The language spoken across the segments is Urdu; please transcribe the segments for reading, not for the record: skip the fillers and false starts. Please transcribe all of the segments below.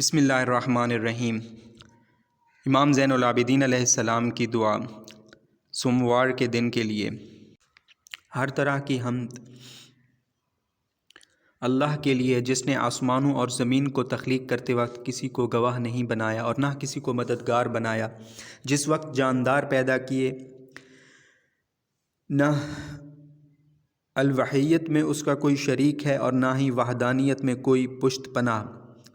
بسم اللہ الرحمن الرحیم۔ امام زین العابدین علیہ السلام کی دعا سوموار کے دن کے لیے۔ ہر طرح کی حمد اللہ کے لیے، جس نے آسمانوں اور زمین کو تخلیق کرتے وقت کسی کو گواہ نہیں بنایا اور نہ کسی کو مددگار بنایا، جس وقت جاندار پیدا کیے، نہ الوحیت میں اس کا کوئی شریک ہے اور نہ ہی وحدانیت میں کوئی پشت پناہ۔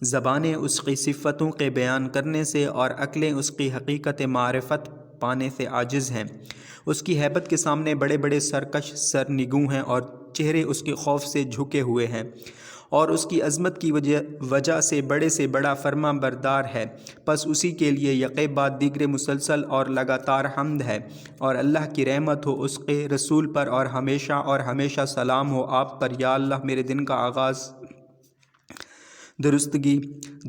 زبانیں اس کی صفتوں کے بیان کرنے سے اور عقلیں اس کی حقیقت معرفت پانے سے عاجز ہیں۔ اس کی ہیبت کے سامنے بڑے بڑے سرکش سرنگوں ہیں اور چہرے اس کے خوف سے جھکے ہوئے ہیں، اور اس کی عظمت کی وجہ سے بڑا فرما بردار ہے۔ پس اسی کے لیے یکے بعد دیگرے مسلسل اور لگاتار حمد ہے، اور اللہ کی رحمت ہو اس کے رسول پر اور ہمیشہ سلام ہو آپ پر۔ یا اللہ، میرے دن کا آغاز درستگی،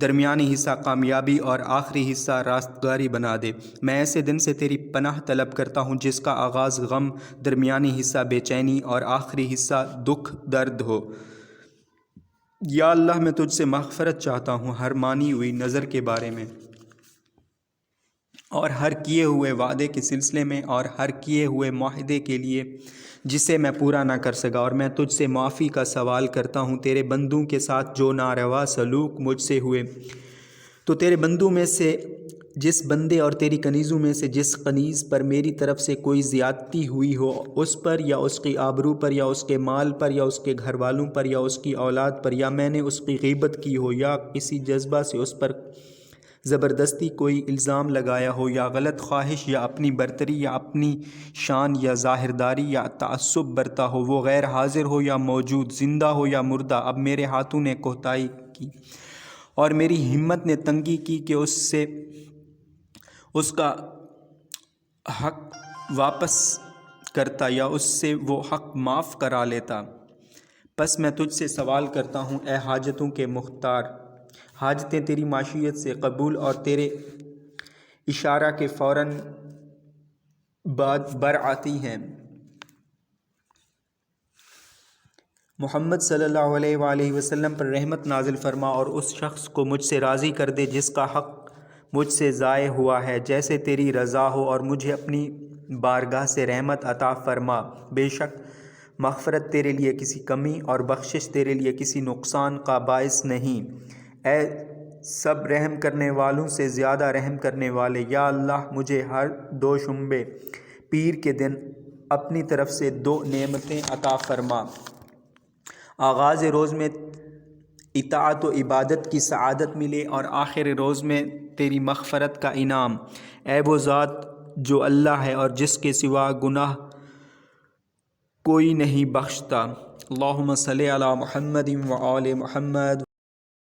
درمیانی حصہ کامیابی اور آخری حصہ راستگاری بنا دے۔ میں ایسے دن سے تیری پناہ طلب کرتا ہوں جس کا آغاز غم، درمیانی حصہ بے چینی اور آخری حصہ دکھ درد ہو۔ یا اللہ، میں تجھ سے مغفرت چاہتا ہوں ہر مانی ہوئی نظر کے بارے میں، اور ہر کیے ہوئے وعدے کے سلسلے میں، اور ہر کیے ہوئے معاہدے کے لیے جسے میں پورا نہ کر سکا، اور میں تجھ سے معافی کا سوال کرتا ہوں تیرے بندوں کے ساتھ جو ناروا سلوک مجھ سے ہوئے۔ تو تیرے بندوں میں سے جس بندے اور تیری کنیزوں میں سے جس کنیز پر میری طرف سے کوئی زیادتی ہوئی ہو، اس پر یا اس کی آبرو پر یا اس کے مال پر یا اس کے گھر والوں پر یا اس کی اولاد پر، یا میں نے اس کی غیبت کی ہو یا کسی جذبہ سے اس پر زبردستی کوئی الزام لگایا ہو، یا غلط خواہش یا اپنی برتری یا اپنی شان یا ظاہرداری یا تعصب برتا ہو، وہ غیر حاضر ہو یا موجود، زندہ ہو یا مردہ، اب میرے ہاتھوں نے کوتاہی کی اور میری ہمت نے تنگی کی کہ اس سے اس کا حق واپس کرتا یا اس سے وہ حق معاف کرا لیتا۔ پس میں تجھ سے سوال کرتا ہوں اے حاجتوں کے مختار، حاجتیں تیری معیشت سے قبول اور تیرے اشارہ کے فوراً بعد برآتی ہیں۔ محمد صلی اللہ علیہ وآلہ وسلم پر رحمت نازل فرما اور اس شخص کو مجھ سے راضی کر دے جس کا حق مجھ سے ضائع ہوا ہے، جیسے تیری رضا ہو، اور مجھے اپنی بارگاہ سے رحمت عطا فرما۔ بے شک مغفرت تیرے لیے کسی کمی اور بخشش تیرے لیے کسی نقصان کا باعث نہیں، اے سب رحم کرنے والوں سے زیادہ رحم کرنے والے۔ یا اللہ، مجھے ہر دوشنبے پیر کے دن اپنی طرف سے 2 نعمتیں عطا فرما: آغاز روز میں اطاعت و عبادت کی سعادت ملے، اور آخر روز میں تیری مغفرت کا انعام۔ اے وہ ذات جو اللہ ہے اور جس کے سوا گناہ کوئی نہیں بخشتا۔ اللہم صلی علی محمد و آل محمد۔